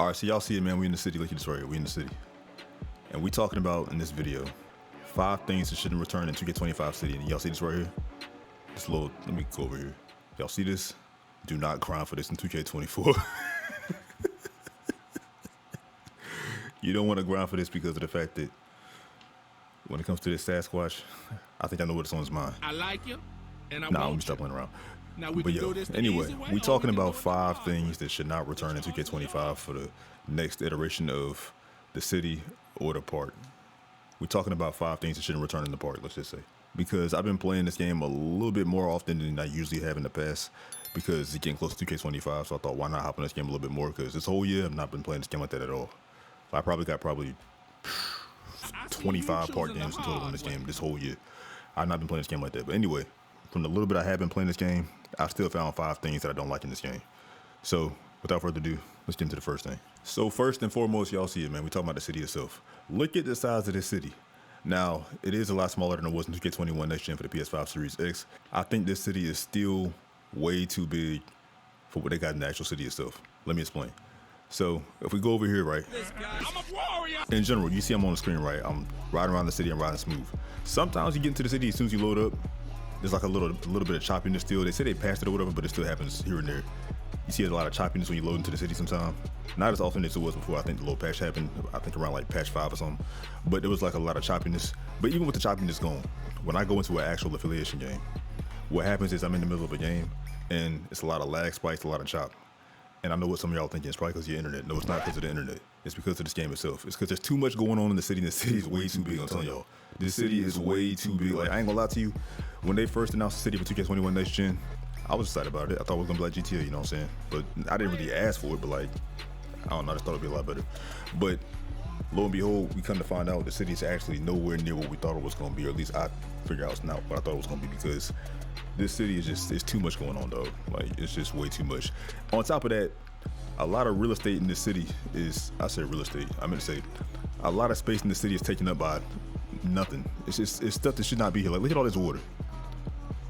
All right, so y'all see it, man. We in the city. Look at this right here. We in the city. And we talking about in this video 5 things that shouldn't return in 2K25 City. And y'all see this right here? This little, let me go over here. Y'all see this? Do not grind for this in 2K24. You don't want to grind for this because of the fact that when it comes to this Sasquatch, I think I know what's on his mind. I like you, and I Nah, want let me stop playing around. Now we But can yo, do this the anyway, easy way, we or talking we can about do it the 5 hard way. things that should not return in 2K25 for the next iteration of the city or the park. We talking about 5 things that shouldn't return in the park, let's just say. Because I've been playing this game a little bit more often than I usually have in the past because it's getting close to 2K25, so I thought why not hop on this game a little bit more because this whole year I've not been playing this game like that at all. I probably got 25 park games in total in this game this whole year. I've not been playing this game like that. But anyway, from the little bit I have been playing this game, I still found 5 things that I don't like in this game. So without further ado, let's get into the first thing. So first and foremost, y'all see it, man. We talking about the city itself. Look at the size of this city. Now, it is a lot smaller than it was in 2K21 next gen for the PS5 Series X. I think this city is still way too big for what they got in the actual city itself. Let me explain. So if we go over here, right? I'm a warrior. In general, you see I'm on the screen, right? I'm riding around the city, I'm riding smooth. Sometimes you get into the city, as soon as you load up, there's like a little bit of choppiness still. They say they passed it or whatever, but it still happens here and there. You see a lot of choppiness when you load into the city sometimes. Not as often as it was before. I think the little patch happened, I think around like patch 5 or something. But there was like a lot of choppiness. But even with the choppiness gone, when I go into an actual affiliation game, what happens is I'm in the middle of a game and it's a lot of lag spikes, a lot of chop. And I know what some of y'all thinking. It's probably because of your internet. No, it's not because of the internet. It's because of this game itself. It's because there's too much going on in the city, and the city is way too big. I'm telling y'all, this city is way too big. Like, I ain't gonna lie to you. When they first announced the city for 2K21 next gen, I was excited about it. I thought it was gonna be like GTA, you know what I'm saying? But I didn't really ask for it. But like, I don't know. I just thought it'd be a lot better. But lo and behold, we come to find out the city is actually nowhere near what we thought it was gonna be, or at least I figured out it's not what I thought it was gonna be because this city is just, it's too much going on, though. Like, it's just way too much. On top of that, a lot of real estate in this city is, I said real estate, I meant to say, a lot of space in the city is taken up by nothing. It's stuff that should not be here. Like, look at all this water.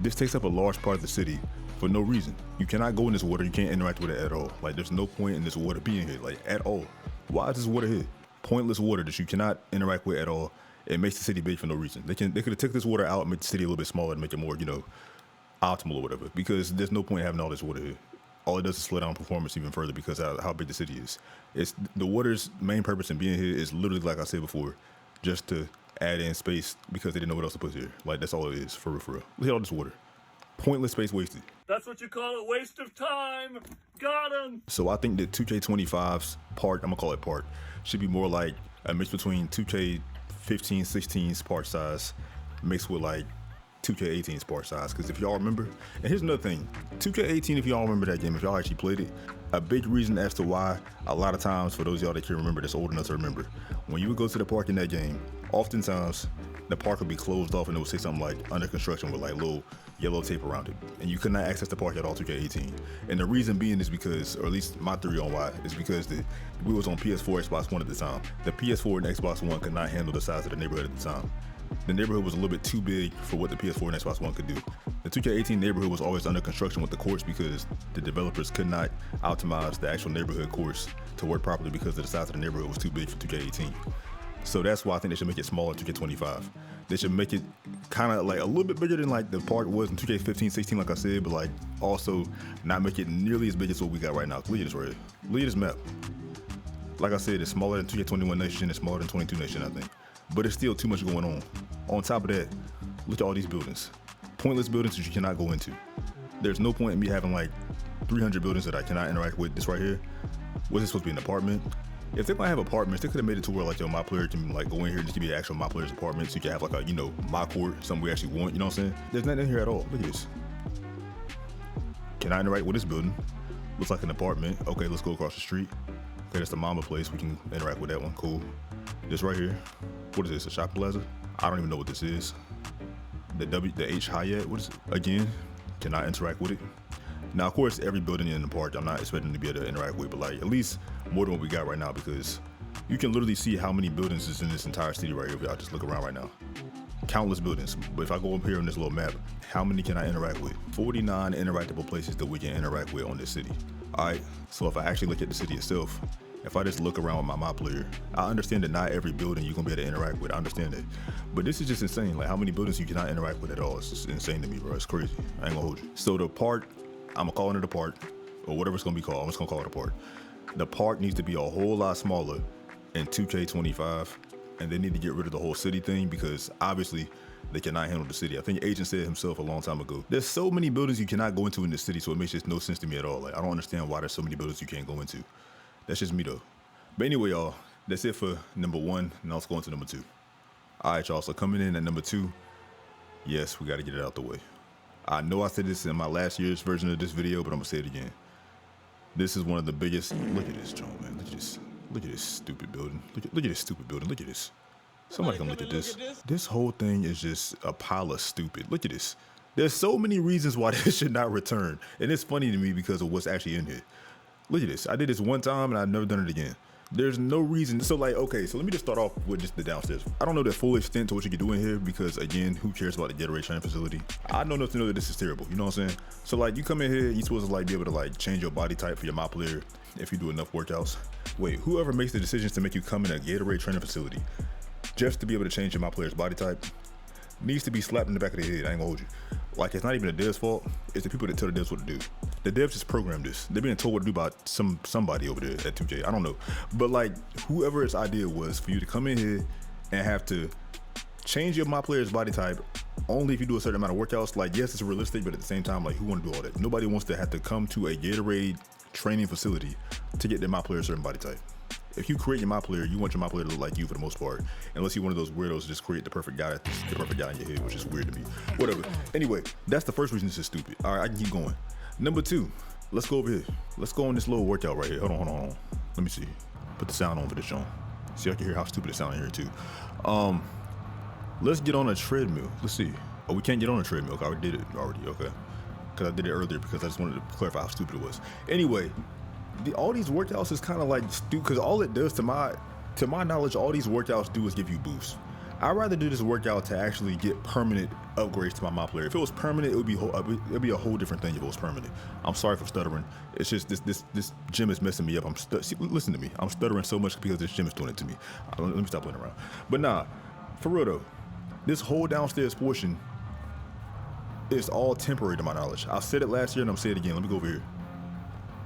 This takes up a large part of the city for no reason. You cannot go in this water, you can't interact with it at all. Like, there's no point in this water being here, like, at all. Why is this water here? Pointless water that you cannot interact with at all. It makes the city big for no reason. They could have took this water out and made the city a little bit smaller and make it more, you know, optimal or whatever, because there's no point in having all this water here. All it does is slow down performance even further because of how big the city is. It's the water's main purpose in being here is literally, like I said before, just to add in space because they didn't know what else to put here. Like, that's all it is, for real, for real. Look at all this water. Pointless space wasted. That's what you call a waste of time. Got him. So I think that 2K25's part, I'm gonna call it part, should be more like a mix between 2K15, 16's part size mixed with like 2K18's part size. Because if y'all remember, and here's another thing, 2K18, if y'all remember that game, if y'all actually played it, a big reason as to why a lot of times, for those of y'all that can remember, that's old enough to remember, when you would go to the park in that game, oftentimes the park would be closed off and it would say something like under construction with like little yellow tape around it, and you could not access the park at all 2K18. And the reason being is because, or at least my theory on why, is because we was on PS4, Xbox One at the time. The PS4 and Xbox One could not handle the size of the neighborhood at the time. The neighborhood was a little bit too big for what the PS4 and Xbox One could do. The 2K18 neighborhood was always under construction with the courts because the developers could not optimize the actual neighborhood course to work properly because of the size of the neighborhood was too big for 2K18. So that's why I think they should make it smaller in 2K25. They should make it kind of like a little bit bigger than like the park was in 2K15, 16, like I said, but like also not make it nearly as big as what we got right now. Look at this right here. Look at this map. Like I said, it's smaller than 2K21 next gen, it's smaller than 22 next gen, I think. But it's still too much going on. On top of that, look at all these buildings. Pointless buildings that you cannot go into. There's no point in me having like 300 buildings that I cannot interact with. This right here, was this supposed to be an apartment? If they're gonna have apartments, they could have made it to where like, yo, my player can like go in here and just give me an actual my player's apartment so you can have like a, you know, my court, something we actually want, you know what I'm saying? There's nothing in here at all. Look at this. Can I interact with this building? Looks like an apartment. Okay, let's go across the street. Okay, that's the mama place. We can interact with that one. Cool. This right here. What is this? A shopping plaza? I don't even know what this is. The H Hyatt. What is it? Again, can I interact with it? Now, of course, every building in the park, I'm not expecting to be able to interact with, but like at least more than what we got right now, because you can literally see how many buildings is in this entire city right here. If y'all just look around right now. Countless buildings. But if I go up here on this little map, how many can I interact with? 49 interactable places that we can interact with on this city. All right, so if I actually look at the city itself, If I just look around with my player, I understand that not every building you're gonna be able to interact with. I understand that, but this is just insane. Like how many buildings you cannot interact with at all. It's just insane to me, bro. It's crazy. I ain't gonna hold you. So the park, I'm gonna call it a park, or whatever it's gonna be called. I'm just gonna call it a park. The park needs to be a whole lot smaller in 2K25, and they need to get rid of the whole city thing because obviously they cannot handle the city. I think Agent said himself a long time ago. There's so many buildings you cannot go into in the city, so it makes just no sense to me at all. Like I don't understand why there's so many buildings you can't go into. That's just me though. But anyway, y'all, that's it for number 1. Now let's go into number 2. All right, y'all. So coming in at number 2, yes, we got to get it out the way. I know I said this in my last year's version of this video, but I'm gonna say it again. This is one of the biggest. Look at this, John, man. Look at this. Look at this stupid building. Look at this stupid building. Look at this. Somebody come look at this. This whole thing is just a pile of stupid. Look at this. There's so many reasons why this should not return, and it's funny to me because of what's actually in here. Look at this. I did this one time and I've never done it again. There's no reason. So like, okay, so let me just start off with just the downstairs. I don't know the full extent to what you can do in here because again, who cares about the Gatorade training facility? I know enough to know that this is terrible. You know what I'm saying? So like you come in here, you're supposed to like be able to like change your body type for your mod player if you do enough workouts. Wait, whoever makes the decisions to make you come in a Gatorade training facility just to be able to change your mod player's body type needs to be slapped in the back of the head. I ain't gonna hold you. Like it's not even the devs' fault. It's the people that tell the devs what to do. The devs just programmed this. They're being told what to do by somebody over there at 2K. I don't know. But like whoever's idea was for you to come in here and have to change your mod player's body type only if you do a certain amount of workouts. Like yes, it's realistic, but at the same time, like who want to do all that? Nobody wants to have to come to a Gatorade training facility to get their mod player a certain body type. If you create your mod player, you want your mod player to look like you for the most part. Unless you're one of those weirdos, just create the perfect guy in your head, which is weird to me. Whatever. Anyway, that's the first reason this is stupid. All right, I can keep going. Number 2, let's go over here. Let's go on this little workout right here. Hold on. Let me see. Put the sound on for this, John. See, I can hear how stupid it sounds in here too. Let's get on a treadmill. Let's see. Oh, we can't get on a treadmill. I already did it already. Okay. Because I did it earlier because I just wanted to clarify how stupid it was. Anyway. All these workouts is kind of like stupid because all it does to my knowledge, all these workouts do is give you boosts. I'd rather do this workout to actually get permanent upgrades to my mod player. If it was permanent, it'd be a whole different thing if it was permanent. I'm sorry for stuttering. It's just this gym is messing me up. Listen to me. I'm stuttering so much because this gym is doing it to me. Let me stop playing around. But nah, for real though, this whole downstairs portion is all temporary to my knowledge. I said it last year and I'm saying it again. Let me go over here.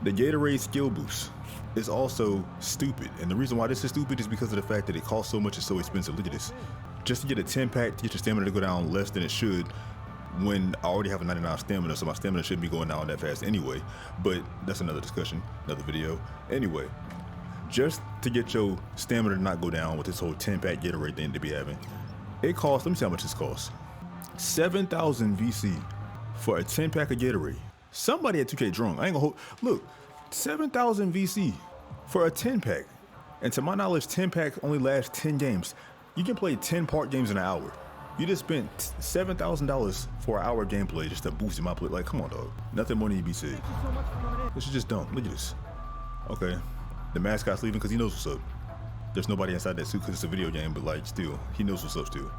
The Gatorade skill boost is also stupid. And the reason why this is stupid is because of the fact that it costs so much, it's so expensive. Look at this. Just to get a 10-pack to get your stamina to go down less than it should when I already have a 99 stamina, so my stamina shouldn't be going down that fast anyway. But that's another discussion, another video. Anyway, just to get your stamina to not go down with this whole 10-pack Gatorade thing to be having, it costs, let me see how much this costs. 7,000 VC for a 10-pack of Gatorade. Somebody at 2K drunk. I ain't gonna hold. Look, 7,000 VC for a 10-pack. And to my knowledge, 10-pack only lasts 10 games. You can play 10 part games in an hour. You just spent $7,000 for an hour gameplay just to boost my play. Like, come on, dog. Nothing more need to be said. This is just dumb. Look at this. Okay, the mascot's leaving because he knows what's up. There's nobody inside that suit because it's a video game, but like, still, he knows what's up still.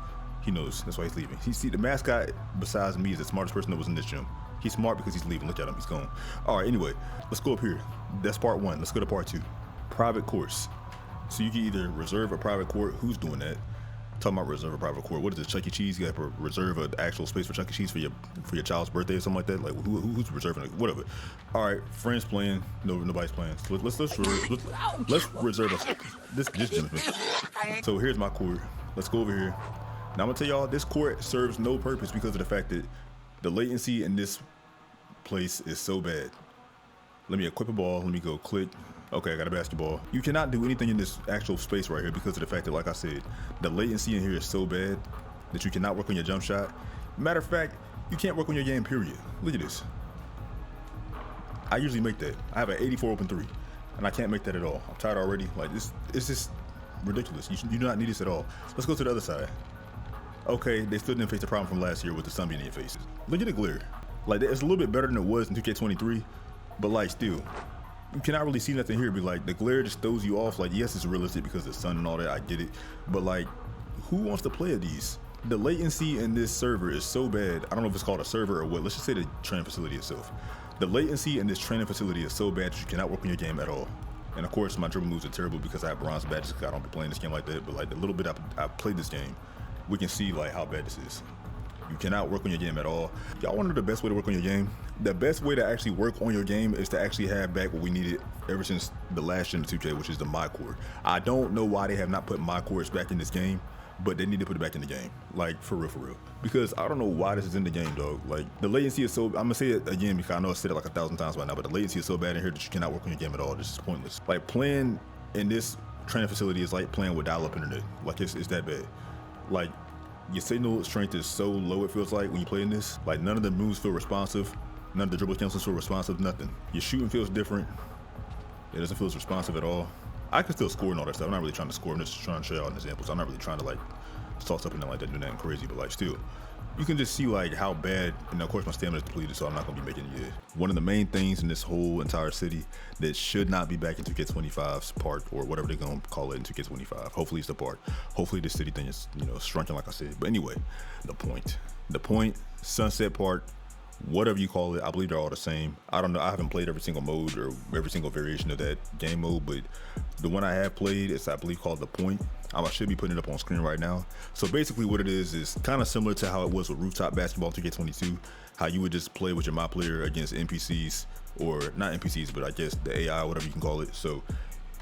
He knows. That's why he's leaving. See, the mascot, besides me, is the smartest person that was in this gym. He's smart because he's leaving. Look at him. He's gone. All right, anyway, let's go up here. That's part 1. Let's go to part 2. Private courts. So you can either reserve a private court. Who's doing that? Talking about reserve a private court. What is it? Chuck E. Cheese? You got to reserve an actual space for Chuck E. Cheese for your child's birthday or something like that? Like, who's reserving it? Whatever. All right, friends playing. No, nobody's playing. So let's reserve this gym. So here's my court. Let's go over here. Now I'm gonna tell y'all, this court serves no purpose because of the fact that the latency in this place is so bad. Let me equip a ball. Let me go click. Okay, I got a basketball. You cannot do anything in this actual space right here because of the fact that, like I said, the latency in here is so bad that you cannot work on your jump shot. Matter of fact, you can't work on your game, period. Look at this. I usually make that. I have an 84 open 3, and I can't make that at all. I'm tired already. Like, it's just ridiculous. You do not need this at all. Let's go to the other side. Okay, they still didn't face the problem from last year with the sun being in your faces. Look at the glare. Like, it's a little bit better than it was in 2K23, but like, still, you cannot really see nothing here. Be like, the glare just throws you off. Like, yes, it's realistic because of the sun and all that. I get it, but like, who wants to play at these? The latency in this server is so bad. I don't know if it's called a server or what. Let's just say the training facility itself. The latency in this training facility is so bad that you cannot work on your game at all. And of course, my dribble moves are terrible because I have bronze badges because I don't be playing this game like that. But like the little bit I played this game, we can see like how bad this is. You cannot work on your game at all. Y'all want to know the best way to work on your game? The best way to actually work on your game is to actually have back what we needed ever since the last gen of 2K, which is the My Core. I don't know why they have not put My Cores back in this game, but they need to put it back in the game. Like, for real. Because I don't know why this is in the game, dog. Like, the latency is so, I'm gonna say it again because I know I said it like 1,000 times by now, but the latency is so bad in here that you cannot work on your game at all. This is pointless. Like, playing in this training facility is like playing with dial-up internet. Like, it's that bad. Like, your signal strength is so low, it feels like, when you play in this. Like, none of the moves feel responsive. None of the dribble cancels feel responsive, nothing. Your shooting feels different. It doesn't feel as responsive at all. I can still score and all that stuff. I'm not really trying to score. I'm just trying to show y'all an example. So I'm not really trying to, like, toss up and like that, do nothing crazy. But, like, still, you can just see, like, how bad, and of course my stamina is depleted, so I'm not going to be making it yet. One of the main things in this whole entire city that should not be back in 2K25's part, or whatever they're going to call it in 2K25. Hopefully it's the part. Hopefully this city thing is, you know, shrunken like I said. But anyway, the point, sunset part, whatever you call it, I believe they're all the same. I don't know, I haven't played every single mode or every single variation of that game mode, but the one I have played is, I believe, called the point. I should be putting it up on screen right now. So basically what it is kind of similar to how it was with rooftop basketball 2K22, how you would just play with your my player against NPCs, or not NPCs, but I guess the AI, whatever you can call it. So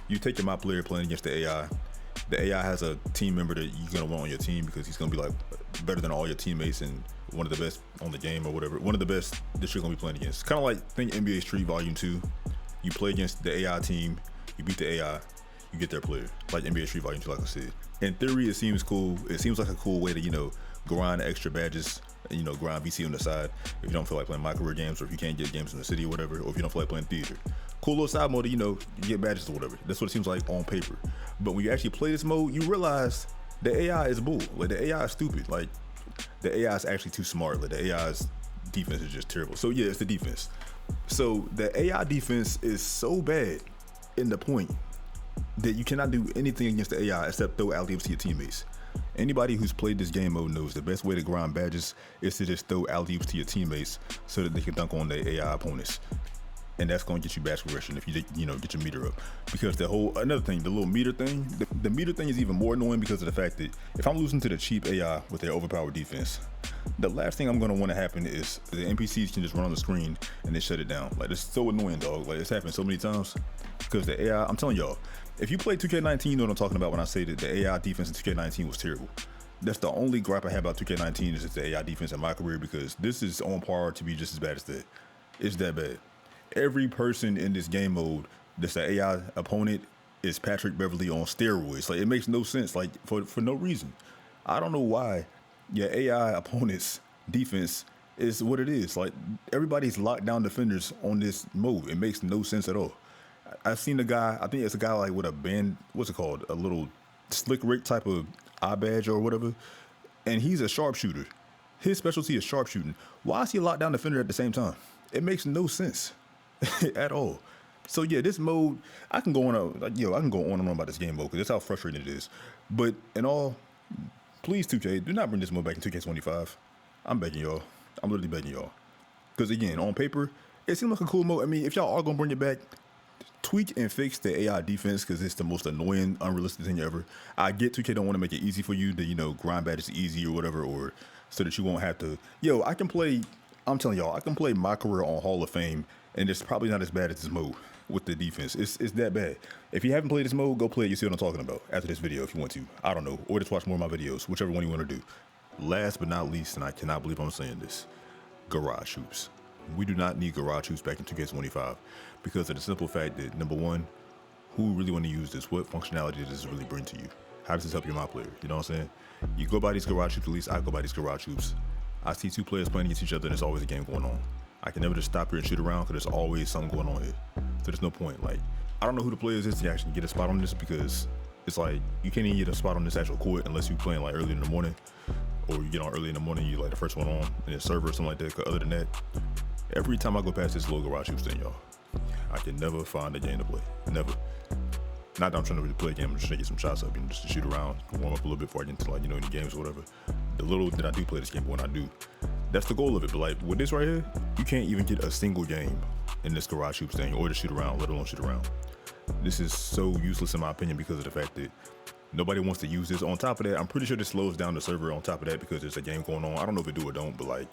you take your my player playing against the AI. The AI has a team member that you're gonna want on your team because he's gonna be like better than all your teammates and one of the best on the game or whatever. One of the best that you're gonna be playing against. Kind of like, think NBA Street Volume 2. You play against the AI team, you beat the AI, you get their player. Like NBA Street Volume 2, like I said. In theory, it seems cool. It seems like a cool way to, you know, grind extra badges and, you know, grind VC on the side if you don't feel like playing my career games, or if you can't get games in the city or whatever, or if you don't feel like playing theater. Cool little side mode, you know, you get badges or whatever. That's what it seems like on paper. But when you actually play this mode, you realize the AI is bull. Like, the AI is stupid. Like, the AI is actually too smart. Like, the AI's defense is just terrible. So yeah, it's the defense. So the AI defense is so bad in the point that you cannot do anything against the AI except throw alley-oops to your teammates. Anybody who's played this game mode knows the best way to grind badges is to just throw alley-oops to your teammates so that they can dunk on the AI opponents. And that's going to get you badge progression if you know, get your meter up. Because another thing, the little meter thing, the meter thing is even more annoying because of the fact that if I'm losing to the cheap AI with their overpowered defense, the last thing I'm going to want to happen is the NPCs can just run on the screen and they shut it down. Like, it's so annoying, dog. Like, it's happened so many times because the AI, I'm telling y'all, if you play 2K19, you know what I'm talking about when I say that the AI defense in 2K19 was terrible. That's the only gripe I have about 2K19 is the AI defense in my career, because this is on par to be just as bad as that. It's that bad. Every person in this game mode that's an AI opponent is Patrick Beverly on steroids. Like, it makes no sense, like, for no reason. I don't know why your AI opponent's defense is what it is. Like, everybody's lockdown defenders on this mode. It makes no sense at all. I've seen a guy, I think it's a guy like with a band, what's it called? A little slick Rick type of eye badge or whatever. And he's a sharpshooter. His specialty is sharpshooting. Why is he a lockdown defender at the same time? It makes no sense at all. So yeah, this mode, I can go on and on about this game mode because that's how frustrating it is. But in all, please 2K, do not bring this mode back in 2K25. I'm begging y'all. I'm literally begging y'all. Because again, on paper, it seems like a cool mode. I mean, if y'all are gonna bring it back, tweak and fix the AI defense because it's the most annoying, unrealistic thing ever. I get 2K don't want to make it easy for you to, you know, grind badges easy or whatever, or so that you won't have to. I can play. I'm telling y'all, I can play my career on Hall of Fame, and it's probably not as bad as this mode with the defense. It's that bad. If you haven't played this mode, go play it. You see what I'm talking about after this video if you want to. I don't know, or just watch more of my videos, whichever one you want to do. Last but not least, and I cannot believe I'm saying this, garage hoops. We do not need garage hoops back in 2K25 because of the simple fact that, number one, who really want to use this? What functionality does this really bring to you? How does this help your my player? You know what I'm saying? You go by these garage hoops, at least I go by these garage hoops. I see two players playing against each other and there's always a game going on. I can never just stop here and shoot around because there's always something going on here. So there's no point. Like, I don't know who the players is to actually get a spot on this because it's like you can't even get a spot on this actual court unless you're playing like early in the morning, or you get on early in the morning, you like the first one on in a server or something like that. 'Cause other than that, every time I go past this little garage hoops thing, y'all, I can never find a game to play. Never. Not that I'm trying to really play a game, I'm just trying to get some shots up, just to shoot around, warm up a little bit before I get into like, any games or whatever. The little that I do play this game, but when I do, that's the goal of it. But like with this right here, you can't even get a single game in this garage hoops thing or to shoot around, let alone shoot around. This is so useless in my opinion because of the fact that nobody wants to use this. On top of that, I'm pretty sure this slows down the server on top of that because there's a game going on. I don't know if it do or don't, but like,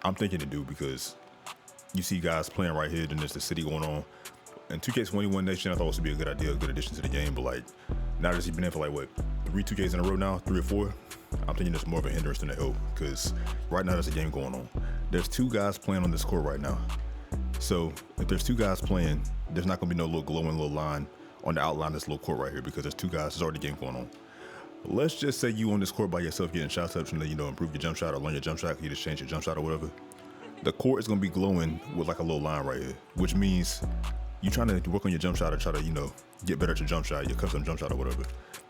I'm thinking it do because you see guys playing right here, then there's the city going on. And 2K21 Nation, I thought this would be a good idea, a good addition to the game, but like, now that he's been in for like, what, 3 2Ks in a row now, 3 or 4, I'm thinking it's more of a hindrance than a help, because right now there's a game going on. There's 2 guys playing on this court right now. So if there's 2 guys playing, there's not gonna be no little glowing little line on the outline of this little court right here, because there's 2 guys, there's already a game going on. Let's just say you on this court by yourself getting shots up, trying to, improve your jump shot or learn your jump shot, you just change your jump shot or whatever. The court is gonna be glowing with like a little line right here, which means you trying to work on your jump shot or try to, get better at your jump shot, your custom jump shot or whatever.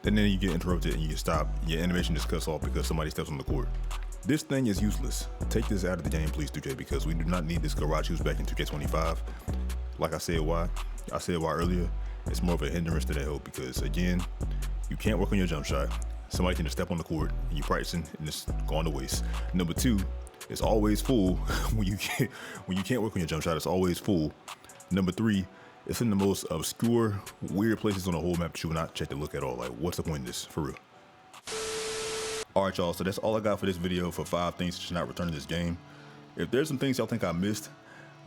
And then you get interrupted and you get stopped. Your animation just cuts off because somebody steps on the court. This thing is useless. Take this out of the game, please, 2K, because we do not need this garage who's back in 2K25. Like I said why earlier, it's more of a hindrance than a help because again, you can't work on your jump shot. Somebody can just step on the court and you're practicing and it's going to waste. Number 2, it's always full when you can't work on your jump shot, it's always full. Number 3, it's in the most obscure, weird places on the whole map that you will not check to look at all. Like, what's the point of this, for real? All right, y'all, so that's all I got for this video for 5 things that should not return to this game. If there's some things y'all think I missed,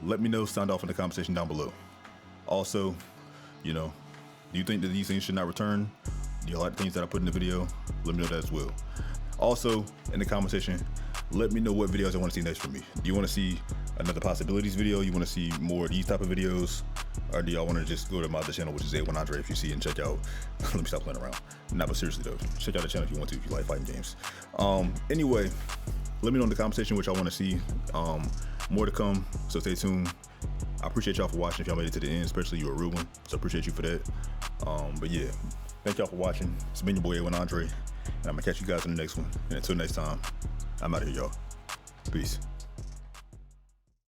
let me know, sound off in the comment section down below. Also, do you think that these things should not return? Do you like the things that I put in the video? Let me know that as well. Also, in the comment section, let me know what videos I want to see next from me. Do you want to see another possibilities video? You want to see more of these type of videos? Or do y'all want to just go to my other channel, which is A1Andre, if you see, and check out, let me stop playing around. Nah, but seriously though, check out the channel if you want to, if you like fighting games. Anyway, let me know in the comment section what y'all want to see. More to come, so stay tuned. I appreciate y'all for watching if y'all made it to the end, especially you a real one, so I appreciate you for that. But yeah, thank y'all for watching. It's been your boy A1Andre, and I'm gonna catch you guys in the next one. And until next time, I'm out of here, y'all. Peace.